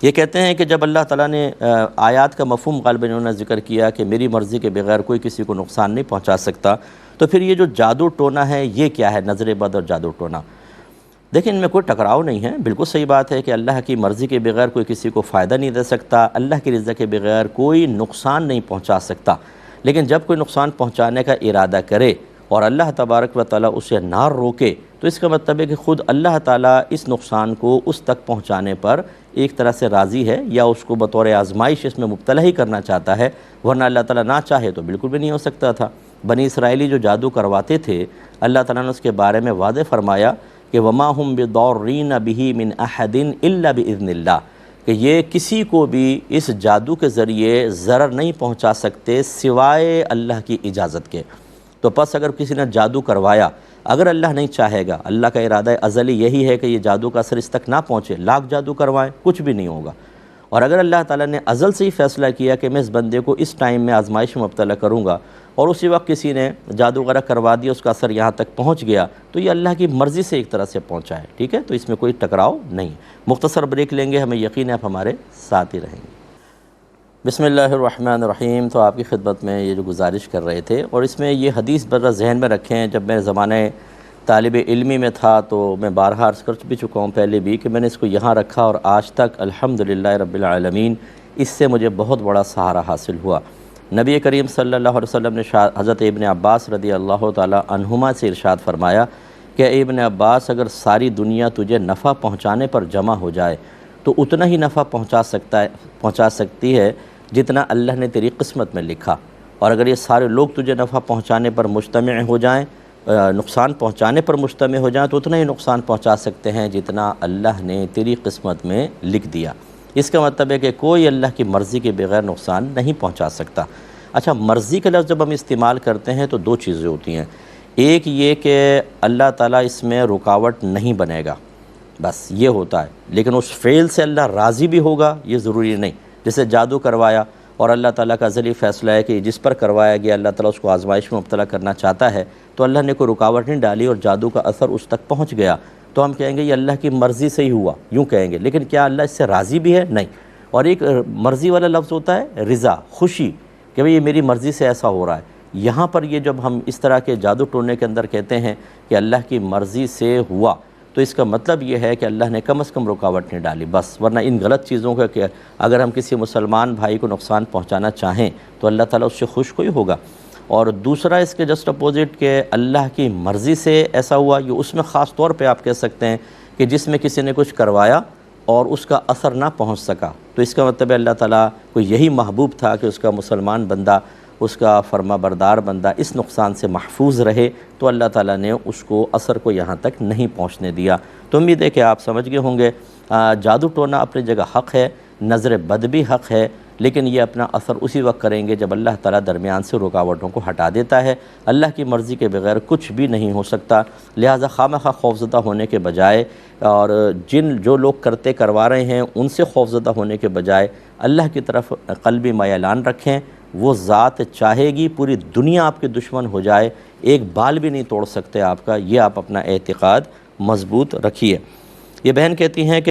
یہ کہتے ہیں کہ جب اللہ تعالیٰ نے آیات کا مفہوم غالباً انہوں نے ذکر کیا کہ میری مرضی کے بغیر کوئی کسی کو نقصان نہیں پہنچا سکتا، تو پھر یہ جو جادو ٹونا ہے یہ کیا ہے؟ نظر بد اور جادو ٹونا، دیکھیں ان میں کوئی ٹکراؤ نہیں ہے، بالکل صحیح بات ہے کہ اللہ کی مرضی کے بغیر کوئی کسی کو فائدہ نہیں دے سکتا، اللہ کی رضا کے بغیر کوئی نقصان نہیں پہنچا سکتا، لیکن جب کوئی نقصان پہنچانے کا ارادہ کرے اور اللہ تبارک و تعالیٰ اسے نہ روکے تو اس کا مطلب ہے کہ خود اللہ تعالیٰ اس نقصان کو اس تک پہنچانے پر ایک طرح سے راضی ہے، یا اس کو بطور آزمائش اس میں مبتلا ہی کرنا چاہتا ہے، ورنہ اللہ تعالیٰ نہ چاہے تو بالکل بھی نہیں ہو سکتا تھا۔ بنی اسرائیلی جو جادو کرواتے تھے، اللہ تعالیٰ نے اس کے بارے میں واضح فرمایا کہ وَمَا هُمْ بِضَارِّينَ بِهِ مِنْ أَحَدٍ إِلَّا بِإِذْنِ اللَّهِ، کہ یہ کسی کو بھی اس جادو کے ذریعے ضرر نہیں پہنچا سکتے سوائے اللہ کی اجازت کے۔ تو پس اگر کسی نے جادو کروایا، اگر اللہ نہیں چاہے گا، اللہ کا ارادہ ازلی یہی ہے کہ یہ جادو کا اثر اس تک نہ پہنچے، لاکھ جادو کروائیں کچھ بھی نہیں ہوگا، اور اگر اللہ تعالیٰ نے ازل سے ہی فیصلہ کیا کہ میں اس بندے کو اس ٹائم میں آزمائش میں مبتلا کروں گا، اور اسی وقت کسی نے جادو وغیرہ کروا دیا، اس کا اثر یہاں تک پہنچ گیا، تو یہ اللہ کی مرضی سے ایک طرح سے پہنچا ہے، ٹھیک ہے؟ تو اس میں کوئی ٹکراؤ نہیں۔ مختصر بریک لیں گے، ہمیں یقین ہے آپ ہمارے ساتھ ہی رہیں گے۔ بسم اللہ الرحمن الرحیم۔ تو آپ کی خدمت میں یہ جو گزارش کر رہے تھے، اور اس میں یہ حدیث برا ذہن میں رکھیں، جب میں زمانہ طالب علمی میں تھا تو میں بارہا عرض کر بھی چکا ہوں پہلے بھی کہ میں نے اس کو یہاں رکھا، اور آج تک الحمدللہ رب العالمین اس سے مجھے بہت بڑا سہارا حاصل ہوا۔ نبی کریم صلی اللہ علیہ وسلم نے حضرت ابن عباس رضی اللہ تعالی عنہما سے ارشاد فرمایا کہ اے ابن عباس، اگر ساری دنیا تجھے نفع پہنچانے پر جمع ہو جائے تو اتنا ہی نفع پہنچا سکتی ہے جتنا اللہ نے تیری قسمت میں لکھا، اور اگر یہ سارے لوگ تجھے نفع پہنچانے پر مجتمع ہو جائیں، نقصان پہنچانے پر مجتمع ہو جائیں، تو اتنا ہی نقصان پہنچا سکتے ہیں جتنا اللہ نے تیری قسمت میں لکھ دیا۔ اس کا مطلب ہے کہ کوئی اللہ کی مرضی کے بغیر نقصان نہیں پہنچا سکتا۔ اچھا، مرضی کا لفظ جب ہم استعمال کرتے ہیں تو دو چیزیں ہوتی ہیں، ایک یہ کہ اللہ تعالیٰ اس میں رکاوٹ نہیں بنے گا، بس یہ ہوتا ہے، لیکن اس فعل سے اللہ راضی بھی ہوگا یہ ضروری نہیں۔ جیسے جادو کروایا اور اللہ تعالیٰ کا ازلی فیصلہ ہے کہ جس پر کروایا گیا اللہ تعالیٰ اس کو آزمائش میں مبتلا کرنا چاہتا ہے، تو اللہ نے کوئی رکاوٹ نہیں ڈالی اور جادو کا اثر اس تک پہنچ گیا، تو ہم کہیں گے یہ اللہ کی مرضی سے ہی ہوا، یوں کہیں گے، لیکن کیا اللہ اس سے راضی بھی ہے؟ نہیں۔ اور ایک مرضی والا لفظ ہوتا ہے رضا، خوشی، کہ بھئی یہ میری مرضی سے ایسا ہو رہا ہے۔ یہاں پر یہ جب ہم اس طرح کے جادو ٹونے کے اندر کہتے ہیں کہ اللہ کی مرضی سے ہوا، تو اس کا مطلب یہ ہے کہ اللہ نے کم از کم رکاوٹ نہیں ڈالی بس، ورنہ ان غلط چیزوں کا کہ اگر ہم کسی مسلمان بھائی کو نقصان پہنچانا چاہیں تو اللہ تعالیٰ اس سے خوش کوئی ہوگا۔ اور دوسرا اس کے جسٹ اپوزٹ کہ اللہ کی مرضی سے ایسا ہوا، یہ اس میں خاص طور پہ آپ کہہ سکتے ہیں کہ جس میں کسی نے کچھ کروایا اور اس کا اثر نہ پہنچ سکا، تو اس کا مطلب ہے اللہ تعالیٰ کو یہی محبوب تھا کہ اس کا مسلمان بندہ، اس کا فرما بردار بندہ اس نقصان سے محفوظ رہے، تو اللہ تعالیٰ نے اس کو اثر کو یہاں تک نہیں پہنچنے دیا۔ تو امید ہے کہ آپ سمجھ گئے ہوں گے، جادو ٹونا اپنی جگہ حق ہے، نظر بد بھی حق ہے، لیکن یہ اپنا اثر اسی وقت کریں گے جب اللہ تعالیٰ درمیان سے رکاوٹوں کو ہٹا دیتا ہے۔ اللہ کی مرضی کے بغیر کچھ بھی نہیں ہو سکتا، لہٰذا خواہ خوفزدہ ہونے کے بجائے، اور جو لوگ کروا رہے ہیں ان سے خوفزدہ ہونے کے بجائے اللہ کی طرف قلبی میلان رکھیں۔ وہ ذات چاہے گی پوری دنیا آپ کے دشمن ہو جائے، ایک بال بھی نہیں توڑ سکتے آپ کا، یہ آپ اپنا اعتقاد مضبوط رکھیے۔ یہ بہن کہتی ہیں کہ